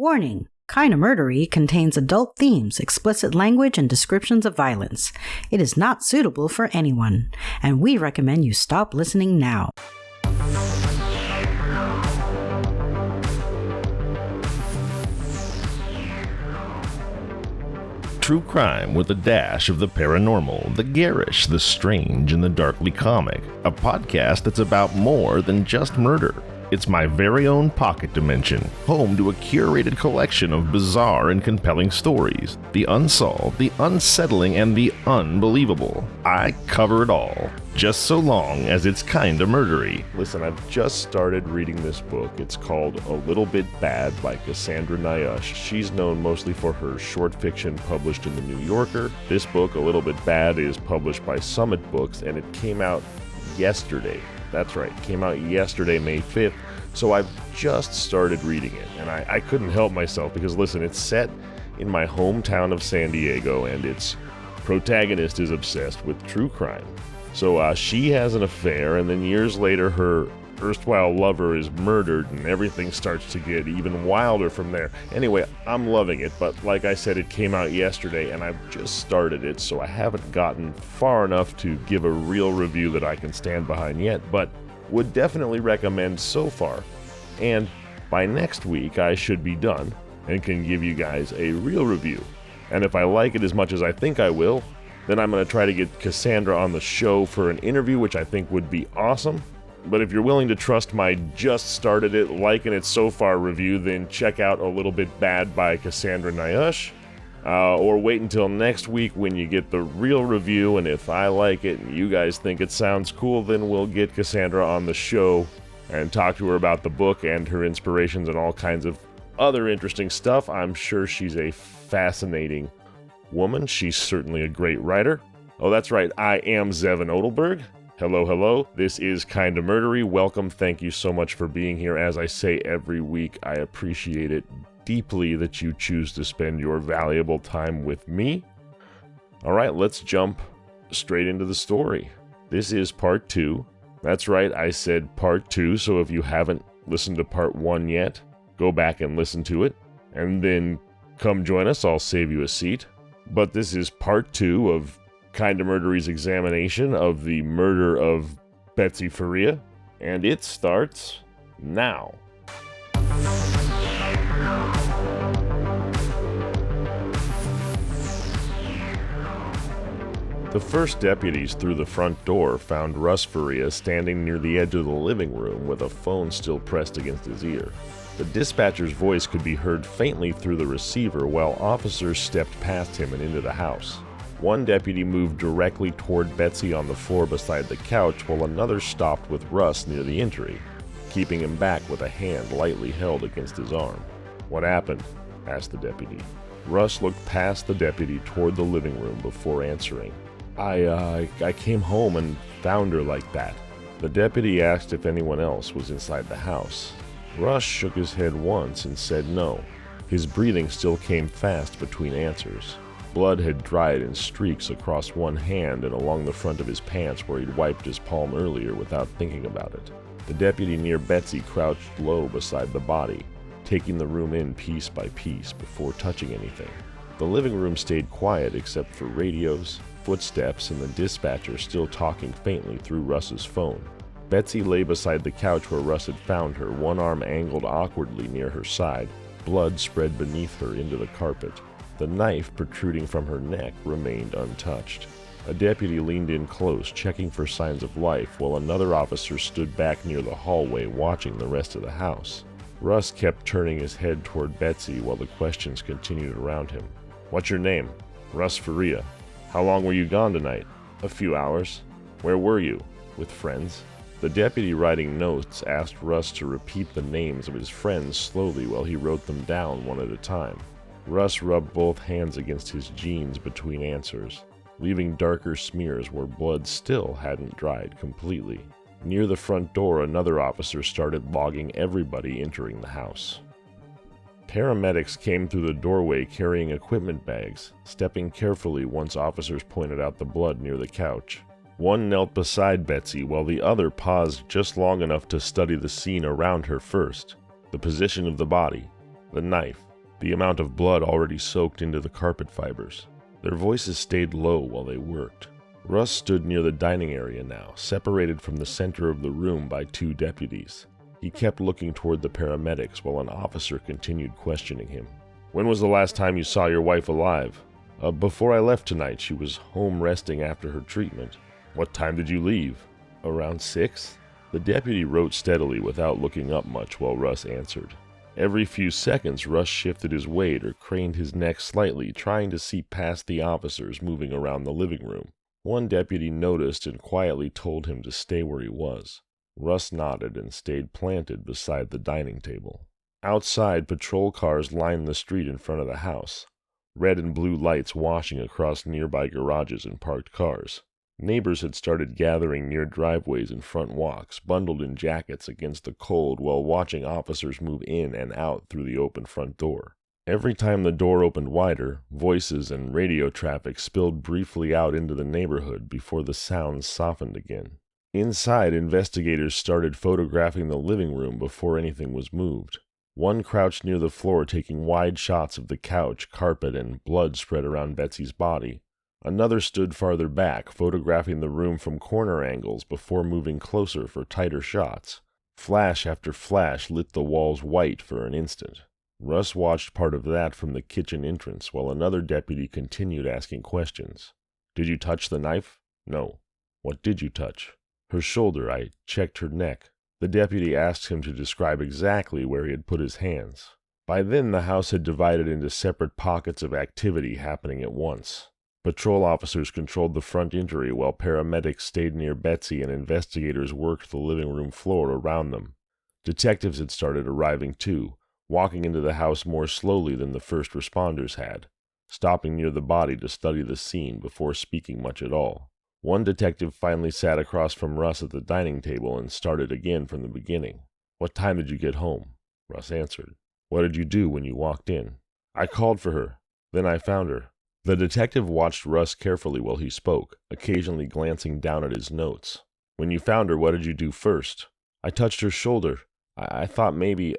Warning! Kinda Murdery contains adult themes, explicit language, and descriptions of violence. It is not suitable for anyone, and we recommend you stop listening now. True crime with a dash of the paranormal, the garish, the strange, and the darkly comic. A podcast that's about more than just murder. It's my very own pocket dimension, home to a curated collection of bizarre and compelling stories. The unsolved, the unsettling, and the unbelievable. I cover it all, just so long as it's kinda murdery. Listen, I've just started reading this book. It's called A Little Bit Bad by Cassandra Nyush. She's known mostly for her short fiction published in The New Yorker. This book, A Little Bit Bad, is published by Summit Books, and it came out yesterday. That's right, it came out yesterday, May 5th, so I've just started reading it, and I couldn't help myself because, listen, it's set in my hometown of San Diego, and its protagonist is obsessed with true crime. So she has an affair, and then years later her erstwhile lover is murdered, and everything starts to get even wilder from there. Anyway, I'm loving it, but like I said, it came out yesterday, and I've just started it, so I haven't gotten far enough to give a real review that I can stand behind yet, but would definitely recommend so far. And by next week, I should be done and can give you guys a real review. And if I like it as much as I think I will, then I'm going to try to get Cassandra on the show for an interview, which I think would be awesome. But if you're willing to trust my just started it, liking it so far review, then check out A Little Bit Bad by Cassandra Nyush. Or wait until next week when you get the real review, and if I like it and you guys think it sounds cool, then we'll get Cassandra on the show and talk to her about the book and her inspirations and all kinds of other interesting stuff. I'm sure she's a fascinating woman. She's certainly a great writer. Oh, that's right, I am Zevin Odelberg. Hello. This is Kinda Murdery. Welcome. Thank you so much for being here. As I say every week, I appreciate it deeply that you choose to spend your valuable time with me. All right, let's jump straight into the story. This is part 2. That's right, I said part 2, so if you haven't listened to part 1 yet, go back and listen to it, and then come join us. I'll save you a seat. But this is part 2 of Kinda Murdery's examination of the murder of Betsy Faria, and it starts now. The first deputies through the front door found Russ Faria standing near the edge of the living room with a phone still pressed against his ear. The dispatcher's voice could be heard faintly through the receiver while officers stepped past him and into the house. One deputy moved directly toward Betsy on the floor beside the couch, while another stopped with Russ near the entry, keeping him back with a hand lightly held against his arm. "What happened?" asked the deputy. Russ looked past the deputy toward the living room before answering. I came home and found her like that." The deputy asked if anyone else was inside the house. Russ shook his head once and said no. His breathing still came fast between answers. Blood had dried in streaks across one hand and along the front of his pants where he'd wiped his palm earlier without thinking about it. The deputy near Betsy crouched low beside the body, taking the room in piece by piece before touching anything. The living room stayed quiet except for radios, footsteps, and the dispatcher still talking faintly through Russ's phone. Betsy lay beside the couch where Russ had found her, one arm angled awkwardly near her side. Blood spread beneath her into the carpet. The knife protruding from her neck remained untouched. A deputy leaned in close, checking for signs of life, while another officer stood back near the hallway watching the rest of the house. Russ kept turning his head toward Betsy while the questions continued around him. "What's your name?" "Russ Faria." "How long were you gone tonight?" "A few hours." "Where were you?" "With friends." The deputy writing notes asked Russ to repeat the names of his friends slowly while he wrote them down one at a time. Russ rubbed both hands against his jeans between answers, leaving darker smears where blood still hadn't dried completely. Near the front door, another officer started logging everybody entering the house. Paramedics came through the doorway carrying equipment bags, stepping carefully once officers pointed out the blood near the couch. One knelt beside Betsy while the other paused just long enough to study the scene around her first. The position of the body, The knife, the amount of blood already soaked into the carpet fibers. Their voices stayed low while they worked. Russ stood near the dining area now, separated from the center of the room by 2 deputies. He kept looking toward the paramedics while an officer continued questioning him. "When was the last time you saw your wife alive?" Before I left tonight. She was home resting after her treatment." "What time did you leave?" "Around 6. The deputy wrote steadily without looking up much while Russ answered. Every few seconds, Russ shifted his weight or craned his neck slightly, trying to see past the officers moving around the living room. One deputy noticed and quietly told him to stay where he was. Russ nodded and stayed planted beside the dining table. Outside, patrol cars lined the street in front of the house, red and blue lights washing across nearby garages and parked cars. Neighbors had started gathering near driveways and front walks, bundled in jackets against the cold while watching officers move in and out through the open front door. Every time the door opened wider, voices and radio traffic spilled briefly out into the neighborhood before the sounds softened again. Inside, investigators started photographing the living room before anything was moved. One crouched near the floor taking wide shots of the couch, carpet, and blood spread around Betsy's body. Another stood farther back, photographing the room from corner angles before moving closer for tighter shots. Flash after flash lit the walls white for an instant. Russ watched part of that from the kitchen entrance while another deputy continued asking questions. "Did you touch the knife?" "No." "What did you touch?" "Her shoulder. I checked her neck." The deputy asked him to describe exactly where he had put his hands. By then, the house had divided into separate pockets of activity happening at once. Patrol officers controlled the front entry while paramedics stayed near Betsy and investigators worked the living room floor around them. Detectives had started arriving too, walking into the house more slowly than the first responders had, stopping near the body to study the scene before speaking much at all. One detective finally sat across from Russ at the dining table and started again from the beginning. "What time did you get home?" Russ answered. "What did you do when you walked in?" "I called for her. Then I found her." The detective watched Russ carefully while he spoke, occasionally glancing down at his notes. "When you found her, what did you do first?" "I touched her shoulder. I thought maybe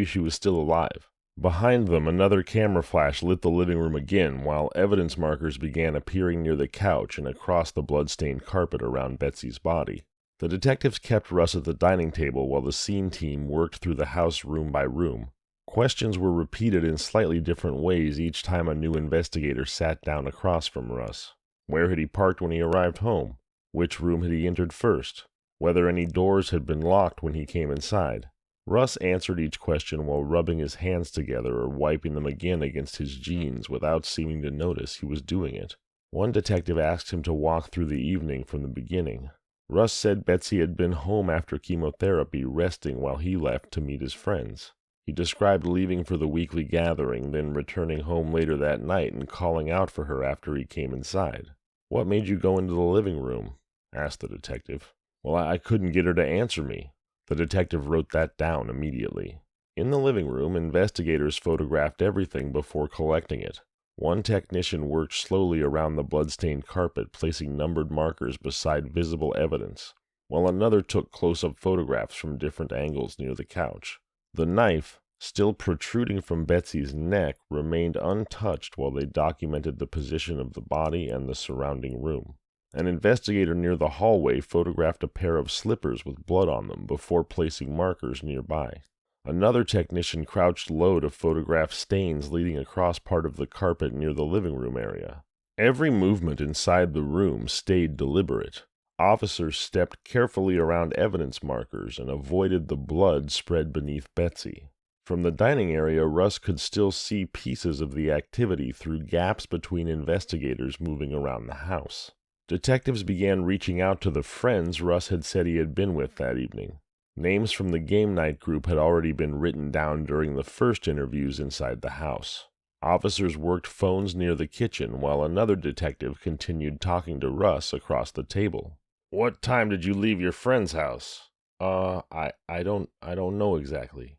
she was still alive." Behind them, another camera flash lit the living room again, while evidence markers began appearing near the couch and across the blood-stained carpet around Betsy's body. The detectives kept Russ at the dining table while the scene team worked through the house room by room. Questions were repeated in slightly different ways each time a new investigator sat down across from Russ. Where had he parked when he arrived home? Which room had he entered first? Whether any doors had been locked when he came inside. Russ answered each question while rubbing his hands together or wiping them again against his jeans without seeming to notice he was doing it. One detective asked him to walk through the evening from the beginning. Russ said Betsy had been home after chemotherapy, resting while he left to meet his friends. He described leaving for the weekly gathering, then returning home later that night and calling out for her after he came inside. "What made you go into the living room?" asked the detective. "Well, I couldn't get her to answer me." The detective wrote that down immediately. In the living room, investigators photographed everything before collecting it. One technician worked slowly around the blood-stained carpet, placing numbered markers beside visible evidence, while another took close-up photographs from different angles near the couch. The knife, still protruding from Betsy's neck, remained untouched while they documented the position of the body and the surrounding room. An investigator near the hallway photographed a pair of slippers with blood on them before placing markers nearby. Another technician crouched low to photograph stains leading across part of the carpet near the living room area. Every movement inside the room stayed deliberate. Officers stepped carefully around evidence markers and avoided the blood spread beneath Betsy. From the dining area, Russ could still see pieces of the activity through gaps between investigators moving around the house. Detectives began reaching out to the friends Russ had said he had been with that evening. Names from the game night group had already been written down during the first interviews inside the house. Officers worked phones near the kitchen while another detective continued talking to Russ across the table. "What time did you leave your friend's house?" I don't know exactly."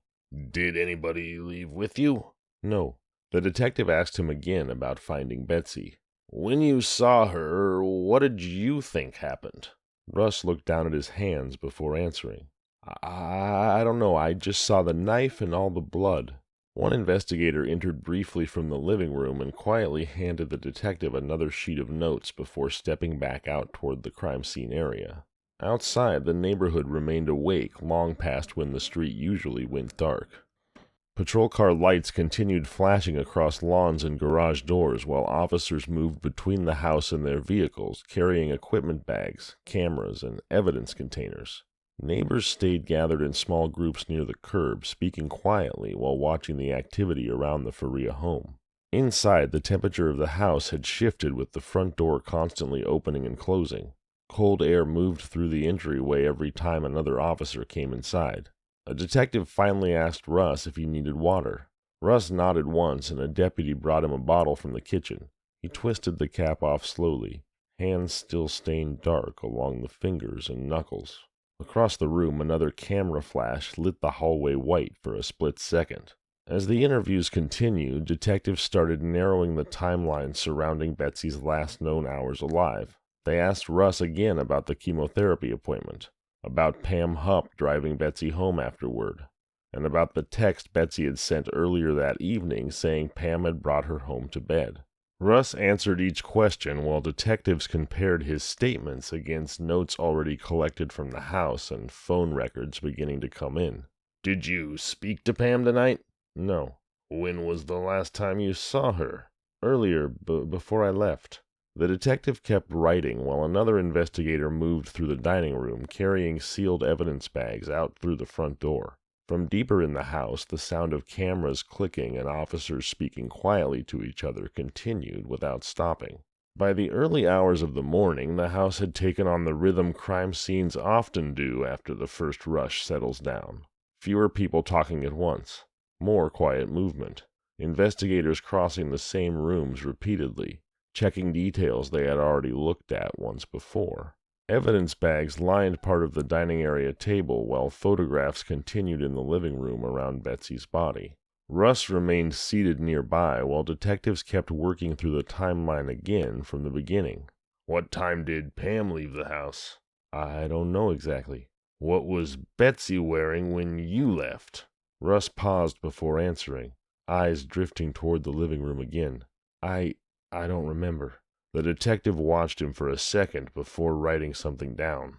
"Did anybody leave with you?" "No." The detective asked him again about finding Betsy. "When you saw her, what did you think happened?" Russ looked down at his hands before answering. I don't know. I just saw the knife and all the blood." One investigator entered briefly from the living room and quietly handed the detective another sheet of notes before stepping back out toward the crime scene area. Outside, the neighborhood remained awake long past when the street usually went dark. Patrol car lights continued flashing across lawns and garage doors while officers moved between the house and their vehicles, carrying equipment bags, cameras, and evidence containers. Neighbors stayed gathered in small groups near the curb, speaking quietly while watching the activity around the Faria home. Inside, the temperature of the house had shifted with the front door constantly opening and closing. Cold air moved through the entryway every time another officer came inside. A detective finally asked Russ if he needed water. Russ nodded once, and a deputy brought him a bottle from the kitchen. He twisted the cap off slowly, hands still stained dark along the fingers and knuckles. Across the room, another camera flash lit the hallway white for a split second. As the interviews continued, detectives started narrowing the timeline surrounding Betsy's last known hours alive. They asked Russ again about the chemotherapy appointment, about Pam Hupp driving Betsy home afterward, and about the text Betsy had sent earlier that evening saying Pam had brought her home to bed. Russ answered each question while detectives compared his statements against notes already collected from the house and phone records beginning to come in. "Did you speak to Pam tonight?" "No." "When was the last time you saw her?" "Earlier, before I left." The detective kept writing while another investigator moved through the dining room, carrying sealed evidence bags out through the front door. From deeper in the house, the sound of cameras clicking and officers speaking quietly to each other continued without stopping. By the early hours of the morning, the house had taken on the rhythm crime scenes often do after the first rush settles down. Fewer people talking at once. More quiet movement. Investigators crossing the same rooms repeatedly, checking details they had already looked at once before. Evidence bags lined part of the dining area table while photographs continued in the living room around Betsy's body. Russ remained seated nearby while detectives kept working through the timeline again from the beginning. "What time did Pam leave the house?" "I don't know exactly." "What was Betsy wearing when you left?" Russ paused before answering, eyes drifting toward the living room again. I don't remember." The detective watched him for a second before writing something down.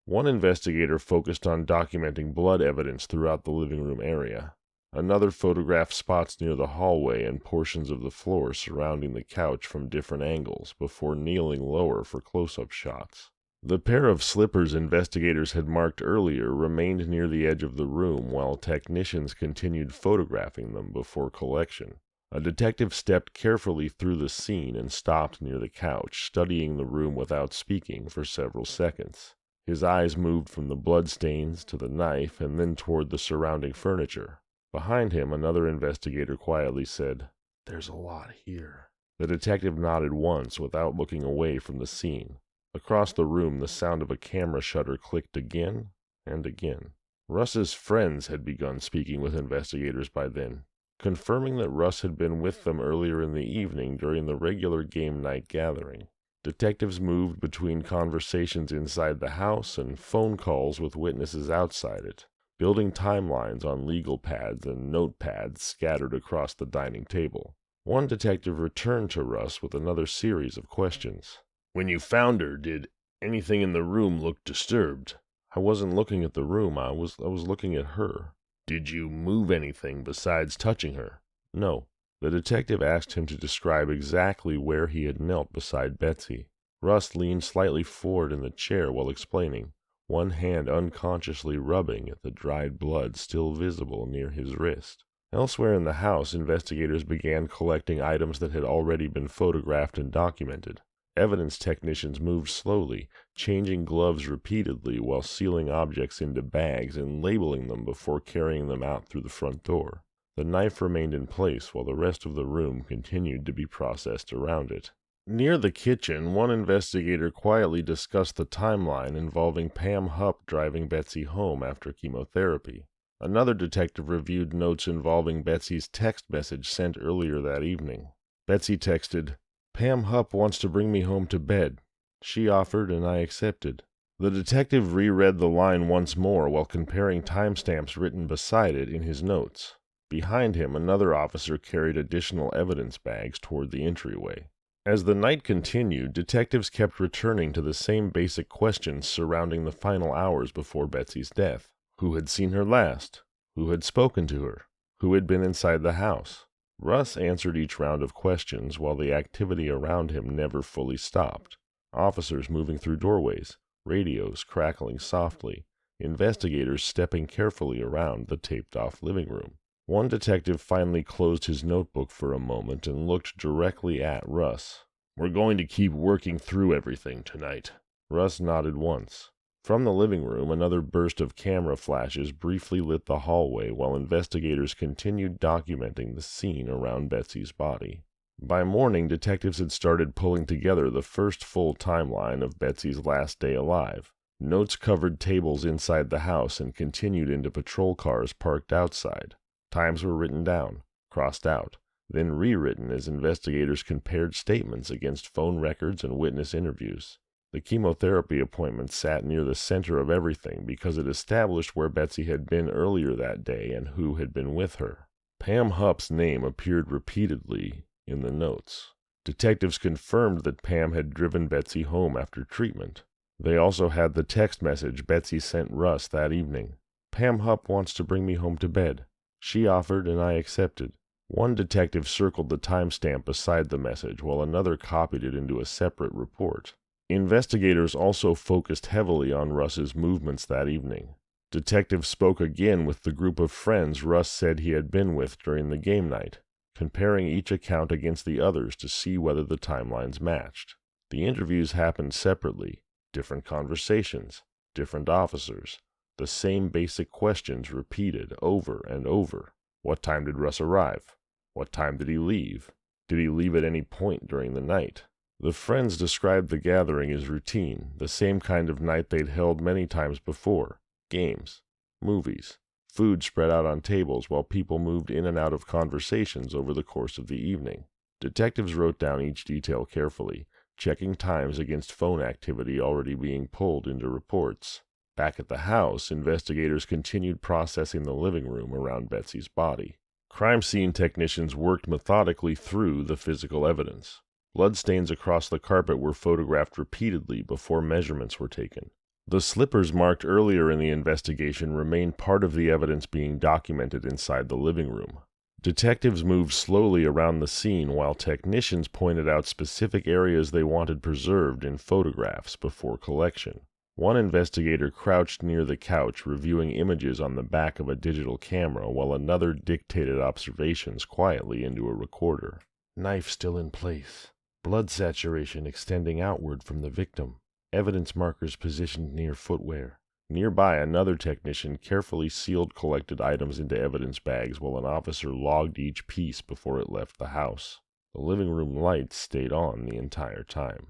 One investigator focused on documenting blood evidence throughout the living room area. Another photographed spots near the hallway and portions of the floor surrounding the couch from different angles before kneeling lower for close-up shots. The pair of slippers investigators had marked earlier remained near the edge of the room while technicians continued photographing them before collection. A detective stepped carefully through the scene and stopped near the couch, studying the room without speaking for several seconds. His eyes moved from the bloodstains to the knife and then toward the surrounding furniture. Behind him, another investigator quietly said, "There's a lot here." The detective nodded once without looking away from the scene. Across the room, the sound of a camera shutter clicked again and again. Russ's friends had begun speaking with investigators by then, confirming that Russ had been with them earlier in the evening during the regular game night gathering. Detectives moved between conversations inside the house and phone calls with witnesses outside it, building timelines on legal pads and notepads scattered across the dining table. One detective returned to Russ with another series of questions. "When you found her, did anything in the room look disturbed?" "I wasn't looking at the room, I was looking at her." "Did you move anything besides touching her?" "No." The detective asked him to describe exactly where he had knelt beside Betsy. Russ leaned slightly forward in the chair while explaining, one hand unconsciously rubbing at the dried blood still visible near his wrist. Elsewhere in the house, investigators began collecting items that had already been photographed and documented. Evidence technicians moved slowly, changing gloves repeatedly while sealing objects into bags and labeling them before carrying them out through the front door. The knife remained in place while the rest of the room continued to be processed around it. Near the kitchen, one investigator quietly discussed the timeline involving Pam Hupp driving Betsy home after chemotherapy. Another detective reviewed notes involving Betsy's text message sent earlier that evening. Betsy texted, "Pam Hupp wants to bring me home to bed. She offered and I accepted." The detective reread the line once more while comparing timestamps written beside it in his notes. Behind him, another officer carried additional evidence bags toward the entryway. As the night continued, detectives kept returning to the same basic questions surrounding the final hours before Betsy's death. Who had seen her last? Who had spoken to her? Who had been inside the house? Russ answered each round of questions while the activity around him never fully stopped. Officers moving through doorways, radios crackling softly, investigators stepping carefully around the taped-off living room. One detective finally closed his notebook for a moment and looked directly at Russ. "We're going to keep working through everything tonight." Russ nodded once. From the living room, another burst of camera flashes briefly lit the hallway while investigators continued documenting the scene around Betsy's body. By morning, detectives had started pulling together the first full timeline of Betsy's last day alive. Notes covered tables inside the house and continued into patrol cars parked outside. Times were written down, crossed out, then rewritten as investigators compared statements against phone records and witness interviews. The chemotherapy appointment sat near the center of everything because it established where Betsy had been earlier that day and who had been with her. Pam Hupp's name appeared repeatedly in the notes. Detectives confirmed that Pam had driven Betsy home after treatment. They also had the text message Betsy sent Russ that evening. "Pam Hupp wants to bring me home to bed. She offered and I accepted." One detective circled the timestamp beside the message while another copied it into a separate report. Investigators also focused heavily on Russ's movements that evening. Detectives spoke again with the group of friends Russ said he had been with during the game night, comparing each account against the others to see whether the timelines matched. The interviews happened separately, different conversations, different officers, the same basic questions repeated over and over. What time did Russ arrive? What time did he leave? Did he leave at any point during the night? The friends described the gathering as routine, the same kind of night they'd held many times before. Games, movies, food spread out on tables while people moved in and out of conversations over the course of the evening. Detectives wrote down each detail carefully, checking times against phone activity already being pulled into reports. Back at the house, investigators continued processing the living room around Betsy's body. Crime scene technicians worked methodically through the physical evidence. Bloodstains across the carpet were photographed repeatedly before measurements were taken. The slippers marked earlier in the investigation remained part of the evidence being documented inside the living room. Detectives moved slowly around the scene while technicians pointed out specific areas they wanted preserved in photographs before collection. One investigator crouched near the couch reviewing images on the back of a digital camera while another dictated observations quietly into a recorder. Knife still in place. Blood saturation extending outward from the victim. Evidence markers positioned near footwear. Nearby, another technician carefully sealed collected items into evidence bags while an officer logged each piece before it left the house. The living room lights stayed on the entire time.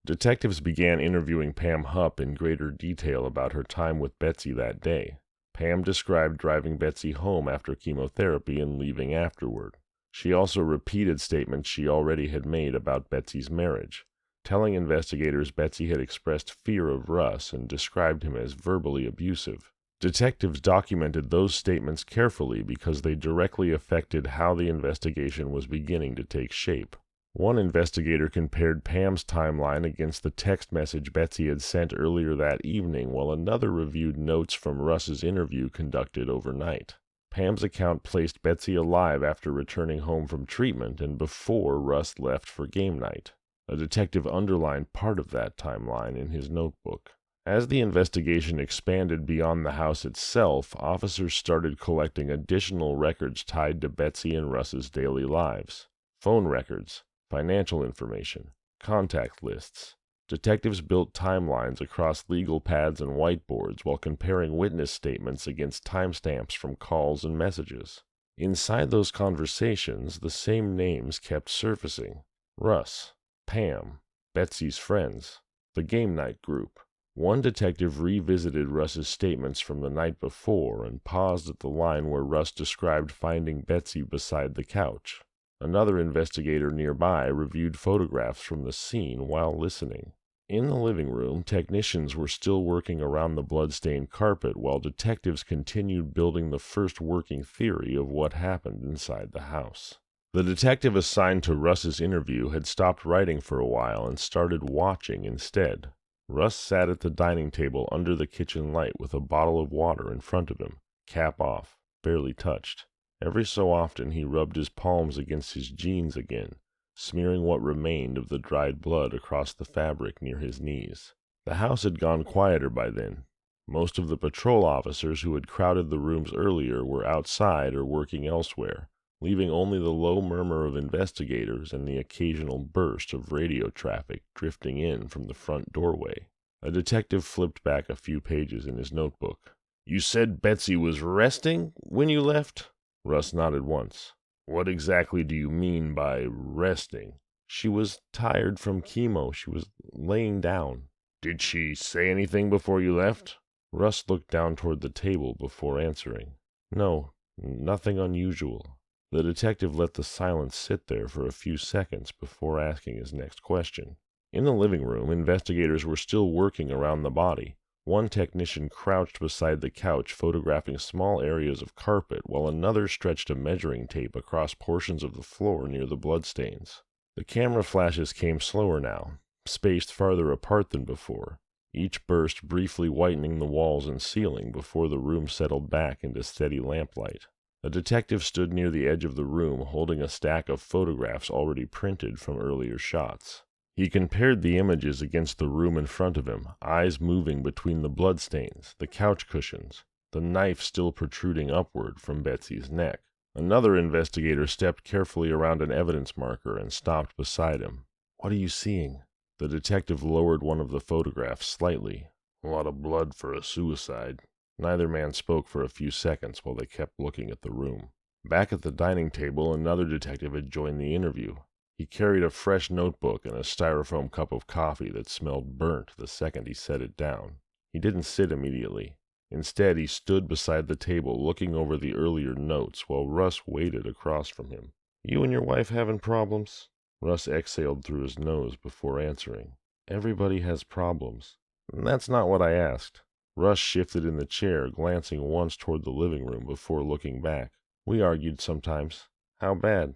Detectives began interviewing Pam Hupp in greater detail about her time with Betsy that day. Pam described driving Betsy home after chemotherapy and leaving afterward. She also repeated statements she already had made about Betsy's marriage, telling investigators Betsy had expressed fear of Russ and described him as verbally abusive. Detectives documented those statements carefully because they directly affected how the investigation was beginning to take shape. One investigator compared Pam's timeline against the text message Betsy had sent earlier that evening, while another reviewed notes from Russ's interview conducted overnight. Pam's account placed Betsy alive after returning home from treatment and before Russ left for game night. A detective underlined part of that timeline in his notebook. As the investigation expanded beyond the house itself, officers started collecting additional records tied to Betsy and Russ's daily lives. Phone records, financial information, contact lists. Detectives built timelines across legal pads and whiteboards while comparing witness statements against timestamps from calls and messages. Inside those conversations, the same names kept surfacing. Russ, Pam, Betsy's friends, the game night group. One detective revisited Russ's statements from the night before and paused at the line where Russ described finding Betsy beside the couch. Another investigator nearby reviewed photographs from the scene while listening. In the living room, technicians were still working around the blood-stained carpet while detectives continued building the first working theory of what happened inside the house. The detective assigned to Russ's interview had stopped writing for a while and started watching instead. Russ sat at the dining table under the kitchen light with a bottle of water in front of him, cap off, barely touched. Every so often he rubbed his palms against his jeans again, smearing what remained of the dried blood across the fabric near his knees. The house had gone quieter by then. Most of the patrol officers who had crowded the rooms earlier were outside or working elsewhere, leaving only the low murmur of investigators and the occasional burst of radio traffic drifting in from the front doorway. A detective flipped back a few pages in his notebook. "You said Betsy was resting when you left?" Russ nodded once. "What exactly do you mean by resting?" "She was tired from chemo. She was laying down." "Did she say anything before you left?" Russ looked down toward the table before answering. "No, nothing unusual." The detective let the silence sit there for a few seconds before asking his next question. In the living room, investigators were still working around the body. One technician crouched beside the couch photographing small areas of carpet, while another stretched a measuring tape across portions of the floor near the bloodstains. The camera flashes came slower now, spaced farther apart than before, each burst briefly whitening the walls and ceiling before the room settled back into steady lamplight. A detective stood near the edge of the room holding a stack of photographs already printed from earlier shots. He compared the images against the room in front of him, eyes moving between the bloodstains, the couch cushions, the knife still protruding upward from Betsy's neck. Another investigator stepped carefully around an evidence marker and stopped beside him. "What are you seeing?" The detective lowered one of the photographs slightly. "A lot of blood for a suicide." Neither man spoke for a few seconds while they kept looking at the room. Back at the dining table, another detective had joined the interview. He carried a fresh notebook and a styrofoam cup of coffee that smelled burnt the second he set it down. He didn't sit immediately. Instead, he stood beside the table looking over the earlier notes while Russ waited across from him. "You and your wife having problems?" Russ exhaled through his nose before answering. "Everybody has problems." "That's not what I asked." Russ shifted in the chair, glancing once toward the living room before looking back. "We argued sometimes." "How bad?"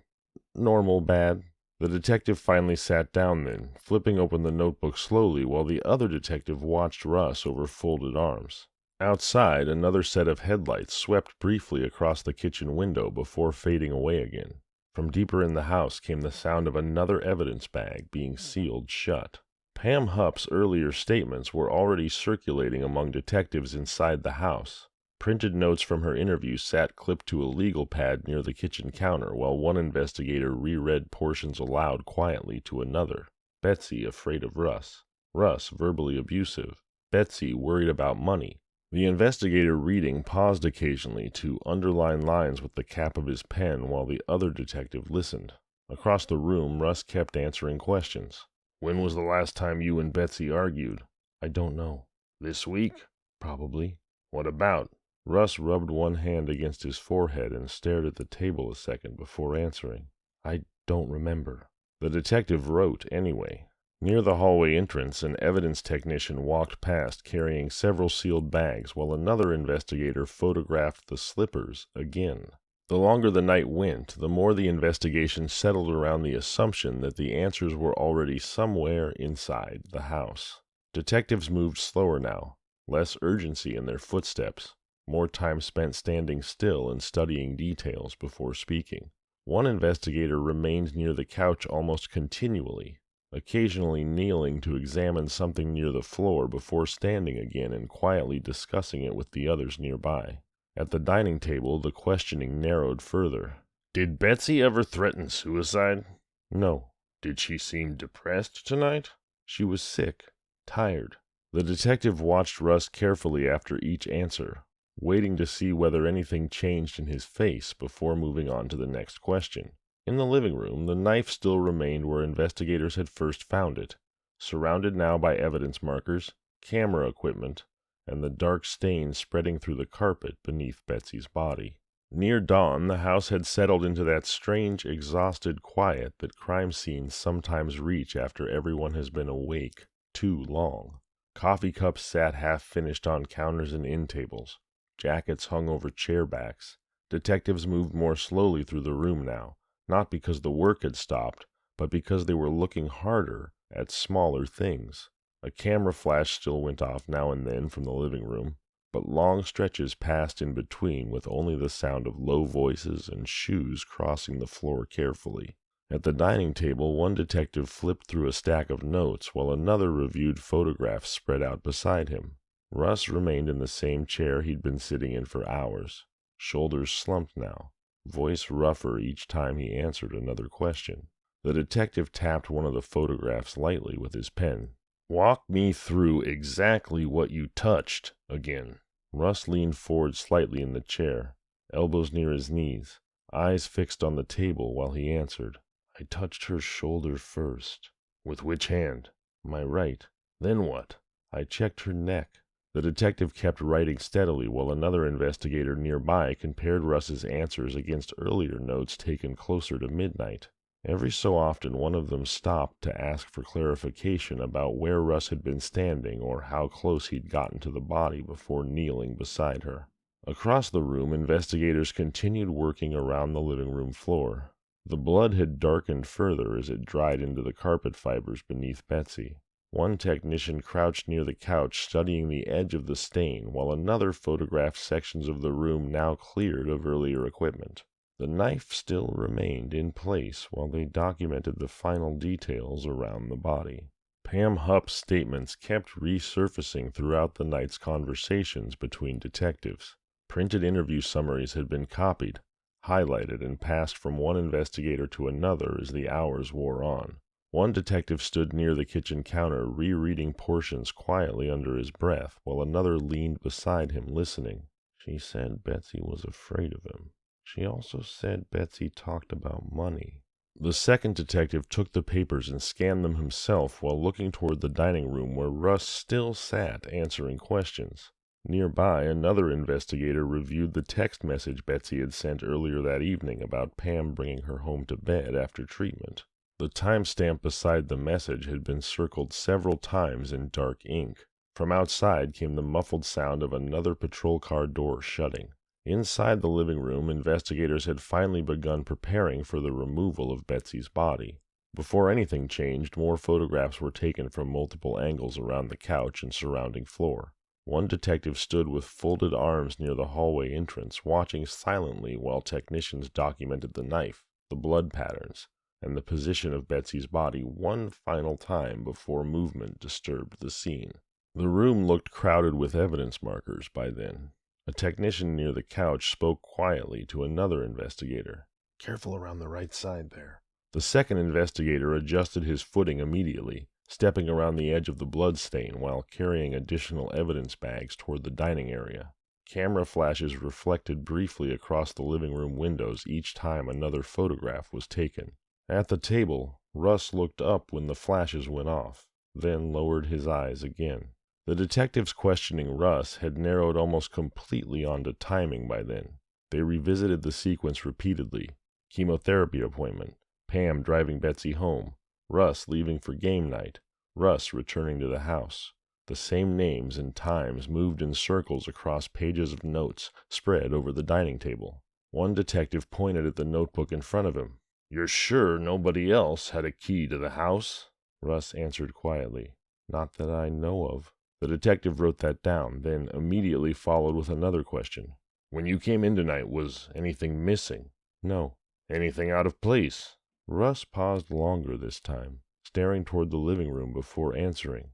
"Normal bad." The detective finally sat down then, flipping open the notebook slowly while the other detective watched Russ over folded arms. Outside, another set of headlights swept briefly across the kitchen window before fading away again. From deeper in the house came the sound of another evidence bag being sealed shut. Pam Hupp's earlier statements were already circulating among detectives inside the house. Printed notes from her interview sat clipped to a legal pad near the kitchen counter while one investigator reread portions aloud quietly to another. Betsy afraid of Russ. Russ verbally abusive. Betsy worried about money. The investigator reading paused occasionally to underline lines with the cap of his pen while the other detective listened. Across the room, Russ kept answering questions. "When was the last time you and Betsy argued?" "I don't know." "This week?" "Probably." "What about?" Russ rubbed one hand against his forehead and stared at the table a second before answering. "I don't remember." The detective wrote anyway. Near the hallway entrance, an evidence technician walked past carrying several sealed bags while another investigator photographed the slippers again. The longer the night went, the more the investigation settled around the assumption that the answers were already somewhere inside the house. Detectives moved slower now, less urgency in their footsteps, more time spent standing still and studying details before speaking. One investigator remained near the couch almost continually, occasionally kneeling to examine something near the floor before standing again and quietly discussing it with the others nearby. At the dining table, the questioning narrowed further. "Did Betsy ever threaten suicide?" "No." "Did she seem depressed tonight?" "She was sick, tired." The detective watched Russ carefully after each answer, waiting to see whether anything changed in his face before moving on to the next question. In the living room, the knife still remained where investigators had first found it, surrounded now by evidence markers, camera equipment, and the dark stains spreading through the carpet beneath Betsy's body. Near dawn, the house had settled into that strange, exhausted quiet that crime scenes sometimes reach after everyone has been awake. too long. Coffee cups sat half-finished on counters and end tables. Jackets hung over chair backs. Detectives moved more slowly through the room now, not because the work had stopped, but because they were looking harder at smaller things. A camera flash still went off now and then from the living room, but long stretches passed in between with only the sound of low voices and shoes crossing the floor carefully. At the dining table, one detective flipped through a stack of notes while another reviewed photographs spread out beside him. Russ remained in the same chair he'd been sitting in for hours, shoulders slumped now, voice rougher each time he answered another question. The detective tapped one of the photographs lightly with his pen. "Walk me through exactly what you touched again." Russ leaned forward slightly in the chair, elbows near his knees, eyes fixed on the table while he answered. "I touched her shoulder first." "With which hand?" "My right." "Then what?" "I checked her neck." The detective kept writing steadily while another investigator nearby compared Russ's answers against earlier notes taken closer to midnight. Every so often one of them stopped to ask for clarification about where Russ had been standing or how close he'd gotten to the body before kneeling beside her. Across the room, investigators continued working around the living room floor. The blood had darkened further as it dried into the carpet fibers beneath Betsy. One technician crouched near the couch studying the edge of the stain, while another photographed sections of the room now cleared of earlier equipment. The knife still remained in place while they documented the final details around the body. Pam Hupp's statements kept resurfacing throughout the night's conversations between detectives. Printed interview summaries had been copied, highlighted, and passed from one investigator to another as the hours wore on. One detective stood near the kitchen counter rereading portions quietly under his breath, while another leaned beside him listening. "She said Betsy was afraid of him. She also said Betsy talked about money." The second detective took the papers and scanned them himself while looking toward the dining room where Russ still sat answering questions. Nearby, another investigator reviewed the text message Betsy had sent earlier that evening about Pam bringing her home to bed after treatment. The timestamp beside the message had been circled several times in dark ink. From outside came the muffled sound of another patrol car door shutting. Inside the living room, investigators had finally begun preparing for the removal of Betsy's body. Before anything changed, more photographs were taken from multiple angles around the couch and surrounding floor. One detective stood with folded arms near the hallway entrance, watching silently while technicians documented the knife, the blood patterns, and the position of Betsy's body one final time before movement disturbed the scene. The room looked crowded with evidence markers by then. A technician near the couch spoke quietly to another investigator. "Careful around the right side there." The second investigator adjusted his footing immediately, stepping around the edge of the blood stain while carrying additional evidence bags toward the dining area. Camera flashes reflected briefly across the living room windows each time another photograph was taken. At the table, Russ looked up when the flashes went off, then lowered his eyes again. The detectives questioning Russ had narrowed almost completely onto timing by then. They revisited the sequence repeatedly. Chemotherapy appointment, Pam driving Betsy home, Russ leaving for game night, Russ returning to the house. The same names and times moved in circles across pages of notes spread over the dining table. One detective pointed at the notebook in front of him. "You're sure nobody else had a key to the house?" Russ answered quietly. "Not that I know of." The detective wrote that down, then immediately followed with another question. "When you came in tonight, was anything missing?" "No." "Anything out of place?" Russ paused longer this time, staring toward the living room before answering.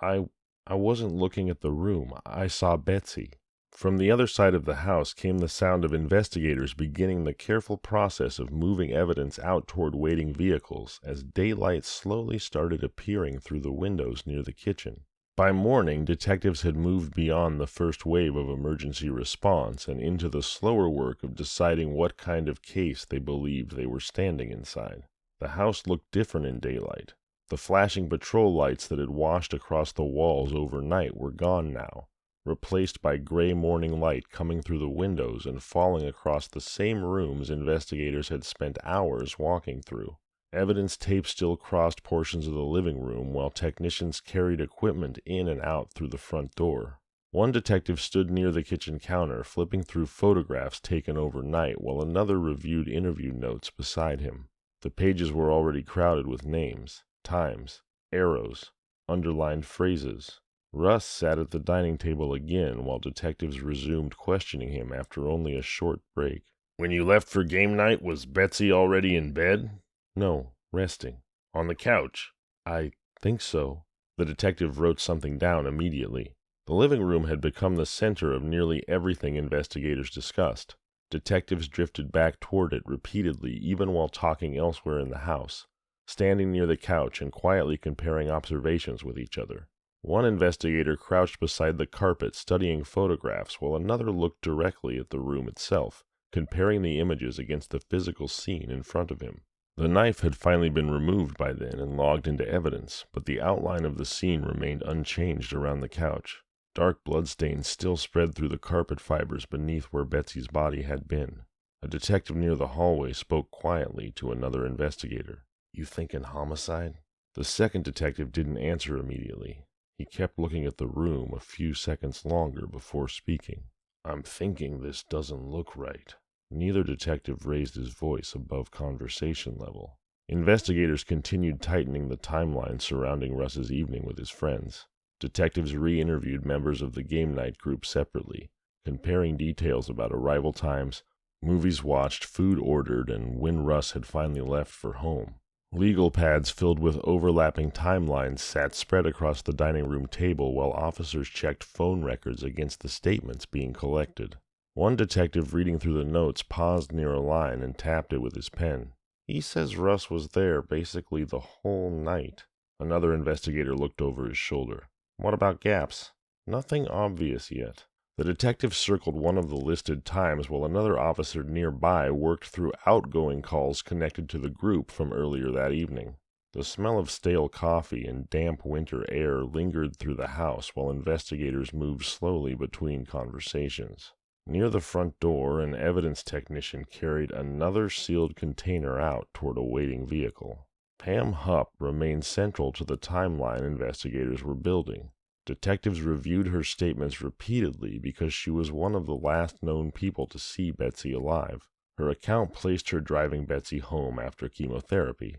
I wasn't looking at the room. I saw Betsy." From the other side of the house came the sound of investigators beginning the careful process of moving evidence out toward waiting vehicles as daylight slowly started appearing through the windows near the kitchen. By morning, detectives had moved beyond the first wave of emergency response and into the slower work of deciding what kind of case they believed they were standing inside. The house looked different in daylight. The flashing patrol lights that had washed across the walls overnight were gone now, replaced by gray morning light coming through the windows and falling across the same rooms investigators had spent hours walking through. Evidence tape still crossed portions of the living room while technicians carried equipment in and out through the front door. One detective stood near the kitchen counter, flipping through photographs taken overnight, while another reviewed interview notes beside him. The pages were already crowded with names, times, arrows, underlined phrases. Russ sat at the dining table again while detectives resumed questioning him after only a short break. When you left for game night, was Betsy already in bed? No, resting. On the couch? I think so. The detective wrote something down immediately. The living room had become the center of nearly everything investigators discussed. Detectives drifted back toward it repeatedly, even while talking elsewhere in the house, standing near the couch and quietly comparing observations with each other. One investigator crouched beside the carpet studying photographs while another looked directly at the room itself, comparing the images against the physical scene in front of him. The knife had finally been removed by then and logged into evidence, but the outline of the scene remained unchanged around the couch. Dark bloodstains still spread through the carpet fibers beneath where Betsy's body had been. A detective near the hallway spoke quietly to another investigator. "You thinking homicide?" The second detective didn't answer immediately. He kept looking at the room a few seconds longer before speaking. "I'm thinking this doesn't look right." Neither detective raised his voice above conversation level. Investigators continued tightening the timeline surrounding Russ's evening with his friends. Detectives re-interviewed members of the game night group separately, comparing details about arrival times, movies watched, food ordered, and when Russ had finally left for home. Legal pads filled with overlapping timelines sat spread across the dining room table while officers checked phone records against the statements being collected. One detective reading through the notes paused near a line and tapped it with his pen. "He says Russ was there basically the whole night." Another investigator looked over his shoulder. "What about gaps?" "Nothing obvious yet." The detective circled one of the listed times while another officer nearby worked through outgoing calls connected to the group from earlier that evening. The smell of stale coffee and damp winter air lingered through the house while investigators moved slowly between conversations. Near the front door, an evidence technician carried another sealed container out toward a waiting vehicle. Pam Hupp remained central to the timeline investigators were building. Detectives reviewed her statements repeatedly because she was one of the last known people to see Betsy alive. Her account placed her driving Betsy home after chemotherapy,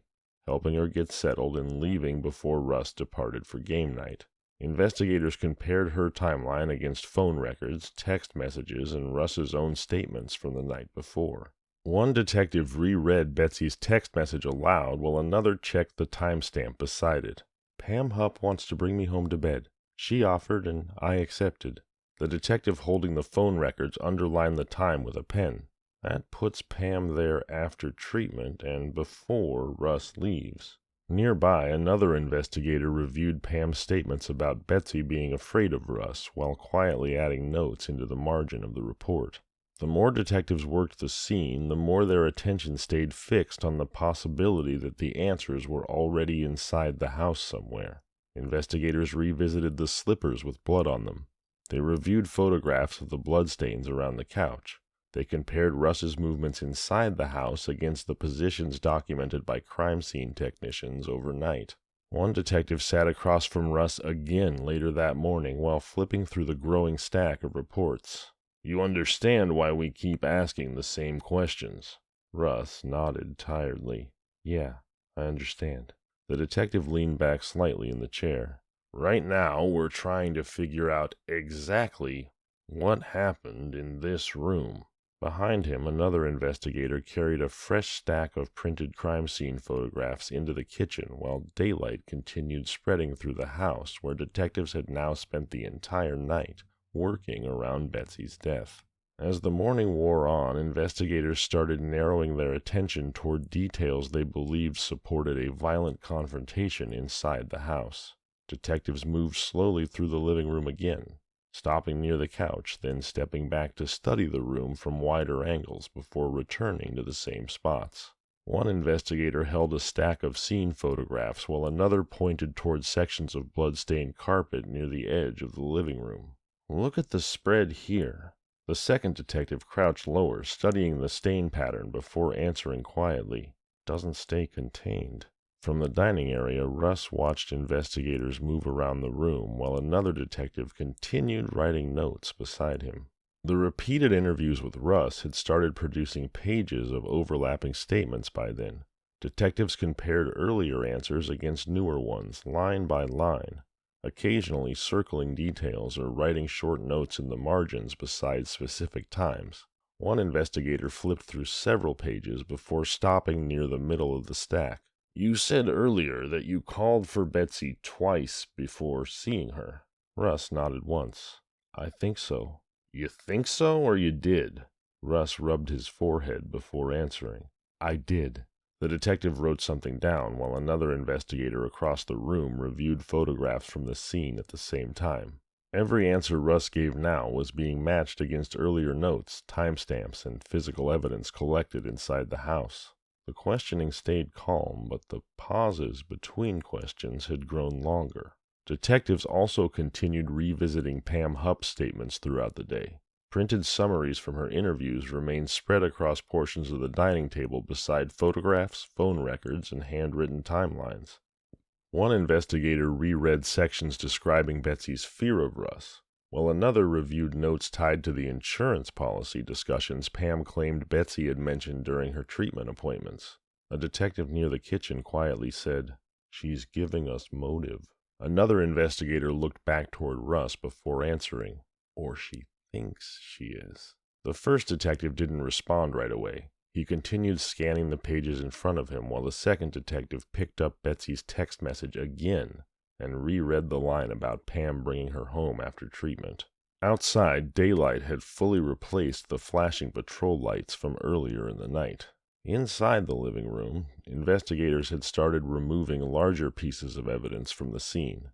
helping her get settled and leaving before Russ departed for game night. Investigators compared her timeline against phone records, text messages, and Russ's own statements from the night before. One detective reread Betsy's text message aloud while another checked the timestamp beside it. "Pam Hupp wants to bring me home to bed. She offered and I accepted." The detective holding the phone records underlined the time with a pen. "That puts Pam there after treatment and before Russ leaves." Nearby, another investigator reviewed Pam's statements about Betsy being afraid of Russ while quietly adding notes into the margin of the report. The more detectives worked the scene, the more their attention stayed fixed on the possibility that the answers were already inside the house somewhere. Investigators revisited the slippers with blood on them. They reviewed photographs of the bloodstains around the couch. They compared Russ's movements inside the house against the positions documented by crime scene technicians overnight. One detective sat across from Russ again later that morning while flipping through the growing stack of reports. "You understand why we keep asking the same questions?" Russ nodded tiredly. "Yeah, I understand." The detective leaned back slightly in the chair. "Right now, we're trying to figure out exactly what happened in this room." Behind him, another investigator carried a fresh stack of printed crime scene photographs into the kitchen while daylight continued spreading through the house where detectives had now spent the entire night working around Betsy's death. As the morning wore on, investigators started narrowing their attention toward details they believed supported a violent confrontation inside the house. Detectives moved slowly through the living room again, stopping near the couch, then stepping back to study the room from wider angles before returning to the same spots. One investigator held a stack of scene photographs while another pointed toward sections of blood-stained carpet near the edge of the living room. "Look at the spread here." The second detective crouched lower, studying the stain pattern before answering quietly. doesn't stay contained. From the dining area, Russ watched investigators move around the room while another detective continued writing notes beside him. The repeated interviews with Russ had started producing pages of overlapping statements by then. Detectives compared earlier answers against newer ones, line by line, occasionally circling details or writing short notes in the margins beside specific times. One investigator flipped through several pages before stopping near the middle of the stack. "You said earlier that you called for Betsy twice before seeing her." Russ nodded once. "I think so." "You think so, or you did?" Russ rubbed his forehead before answering. "I did." The detective wrote something down while another investigator across the room reviewed photographs from the scene at the same time. Every answer Russ gave now was being matched against earlier notes, timestamps, and physical evidence collected inside the house. The questioning stayed calm, but the pauses between questions had grown longer. Detectives also continued revisiting Pam Hupp's statements throughout the day. Printed summaries from her interviews remained spread across portions of the dining table beside photographs, phone records, and handwritten timelines. One investigator reread sections describing Betsy's fear of Russ, while another reviewed notes tied to the insurance policy discussions Pam claimed Betsy had mentioned during her treatment appointments. A detective near the kitchen quietly said, "She's giving us motive." Another investigator looked back toward Russ before answering, "Or she thinks she is." The first detective didn't respond right away. He continued scanning the pages in front of him while the second detective picked up Betsy's text message again and reread the line about Pam bringing her home after treatment. Outside, daylight had fully replaced the flashing patrol lights from earlier in the night. Inside the living room, investigators had started removing larger pieces of evidence from the scene.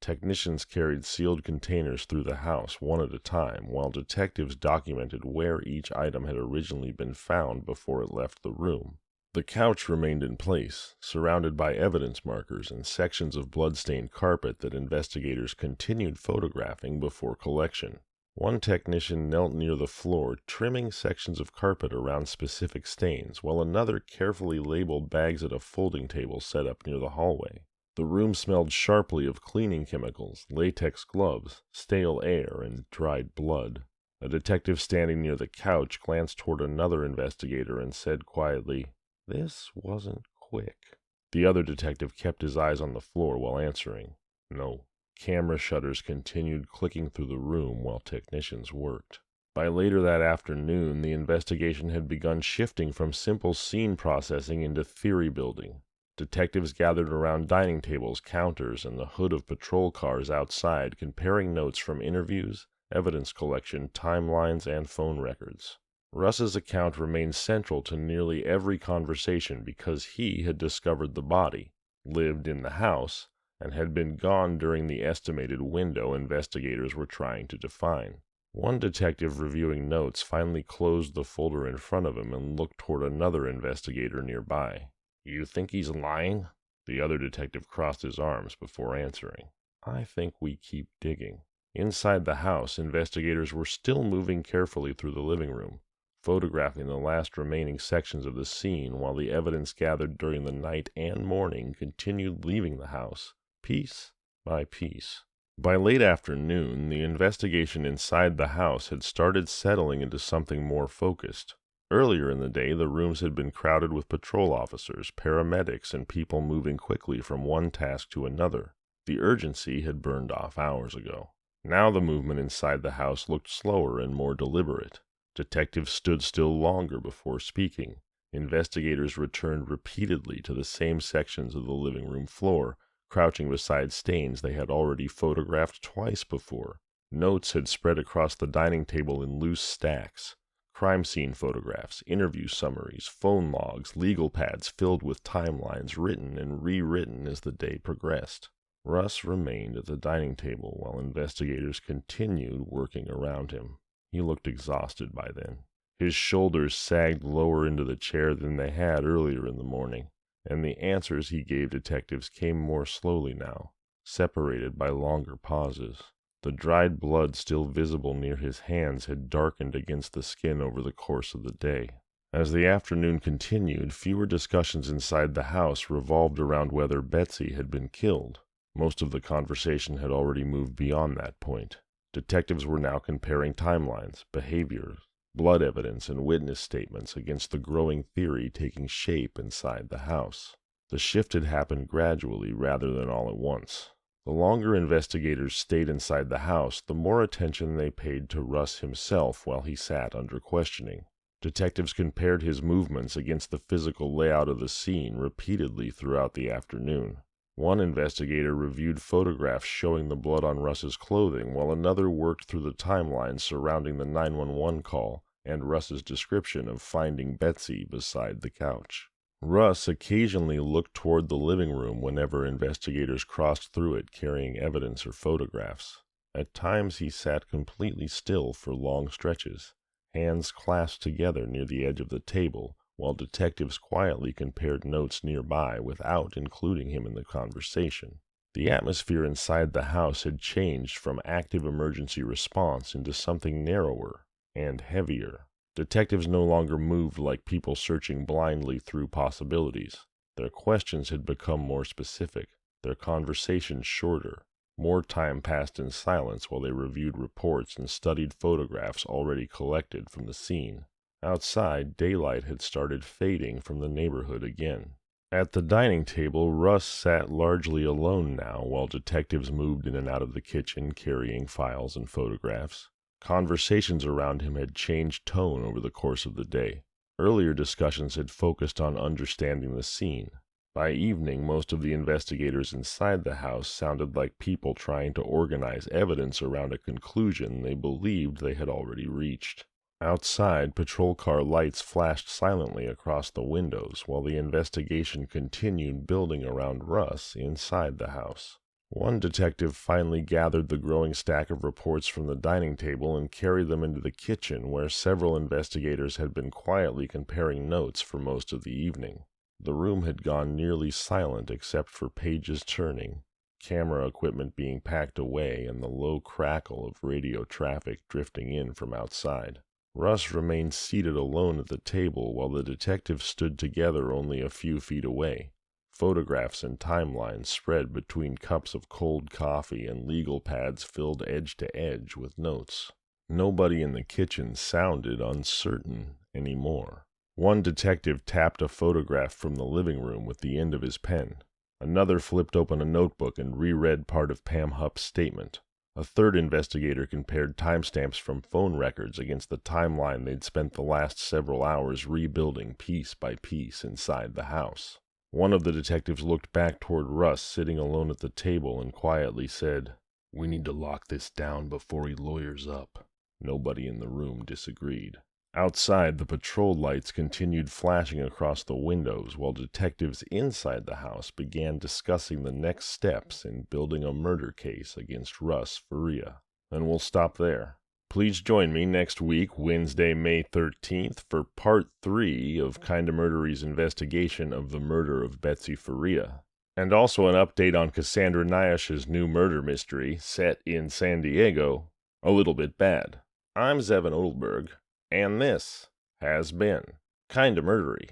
Technicians carried sealed containers through the house one at a time, while detectives documented where each item had originally been found before it left the room. The couch remained in place, surrounded by evidence markers and sections of blood-stained carpet that investigators continued photographing before collection. One technician knelt near the floor, trimming sections of carpet around specific stains, while another carefully labeled bags at a folding table set up near the hallway. The room smelled sharply of cleaning chemicals, latex gloves, stale air, and dried blood. A detective standing near the couch glanced toward another investigator and said quietly, "This wasn't quick." The other detective kept his eyes on the floor while answering, "No." Camera shutters continued clicking through the room while technicians worked. By later that afternoon, the investigation had begun shifting from simple scene processing into theory building. Detectives gathered around dining tables, counters, and the hood of patrol cars outside, comparing notes from interviews, evidence collection, timelines, and phone records. Russ's account remained central to nearly every conversation because he had discovered the body, lived in the house, and had been gone during the estimated window investigators were trying to define. One detective reviewing notes finally closed the folder in front of him and looked toward another investigator nearby. "You think he's lying?" The other detective crossed his arms before answering, "I think we keep digging." Inside the house, investigators were still moving carefully through the living room, photographing the last remaining sections of the scene while the evidence gathered during the night and morning continued leaving the house, piece by piece. By late afternoon, the investigation inside the house had started settling into something more focused. Earlier in the day, the rooms had been crowded with patrol officers, paramedics, and people moving quickly from one task to another. The urgency had burned off hours ago. Now the movement inside the house looked slower and more deliberate. Detectives stood still longer before speaking. Investigators returned repeatedly to the same sections of the living room floor, crouching beside stains they had already photographed twice before. Notes had spread across the dining table in loose stacks. Crime scene photographs, interview summaries, phone logs, legal pads filled with timelines written and rewritten as the day progressed. Russ remained at the dining table while investigators continued working around him. He looked exhausted by then. His shoulders sagged lower into the chair than they had earlier in the morning, and the answers he gave detectives came more slowly now, separated by longer pauses. The dried blood still visible near his hands had darkened against the skin over the course of the day. As the afternoon continued, fewer discussions inside the house revolved around whether Betsy had been killed. Most of the conversation had already moved beyond that point. Detectives were now comparing timelines, behaviors, blood evidence, and witness statements against the growing theory taking shape inside the house. The shift had happened gradually rather than all at once. The longer investigators stayed inside the house, the more attention they paid to Russ himself while he sat under questioning. Detectives compared his movements against the physical layout of the scene repeatedly throughout the afternoon. One investigator reviewed photographs showing the blood on Russ's clothing, while another worked through the timeline surrounding the 911 call and Russ's description of finding Betsy beside the couch. Russ occasionally looked toward the living room whenever investigators crossed through it carrying evidence or photographs. At times he sat completely still for long stretches, hands clasped together near the edge of the table, while detectives quietly compared notes nearby without including him in the conversation. The atmosphere inside the house had changed from active emergency response into something narrower and heavier. Detectives no longer moved like people searching blindly through possibilities. Their questions had become more specific, their conversations shorter. More time passed in silence while they reviewed reports and studied photographs already collected from the scene. Outside, daylight had started fading from the neighborhood again. At the dining table, Russ sat largely alone now while detectives moved in and out of the kitchen carrying files and photographs. Conversations around him had changed tone over the course of the day. Earlier discussions had focused on understanding the scene. By evening, most of the investigators inside the house sounded like people trying to organize evidence around a conclusion they believed they had already reached. Outside, patrol car lights flashed silently across the windows while the investigation continued building around Russ inside the house. One detective finally gathered the growing stack of reports from the dining table and carried them into the kitchen where several investigators had been quietly comparing notes for most of the evening. The room had gone nearly silent except for pages turning, camera equipment being packed away, and the low crackle of radio traffic drifting in from outside. Russ remained seated alone at the table while the detectives stood together only a few feet away. Photographs and timelines spread between cups of cold coffee and legal pads filled edge to edge with notes. Nobody in the kitchen sounded uncertain anymore. One detective tapped a photograph from the living room with the end of his pen. Another flipped open a notebook and reread part of Pam Hupp's statement. A third investigator compared timestamps from phone records against the timeline they'd spent the last several hours rebuilding piece by piece inside the house. One of the detectives looked back toward Russ sitting alone at the table and quietly said, "We need to lock this down before he lawyers up." Nobody in the room disagreed. Outside, the patrol lights continued flashing across the windows while detectives inside the house began discussing the next steps in building a murder case against Russ Faria. And we'll stop there. Please join me next week, Wednesday, May 13th, for Part 3 of Kinda Murdery's investigation of the murder of Betsy Faria. And also an update on Cassandra Nyash's new murder mystery, set in San Diego, A Little Bit Bad. I'm Zevin Odelberg. And this has been Kinda Murdery.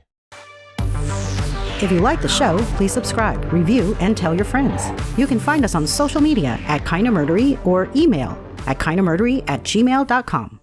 If you like the show, please subscribe, review, and tell your friends. You can find us on social media at Kinda Murdery or email at kindamurdery@gmail.com.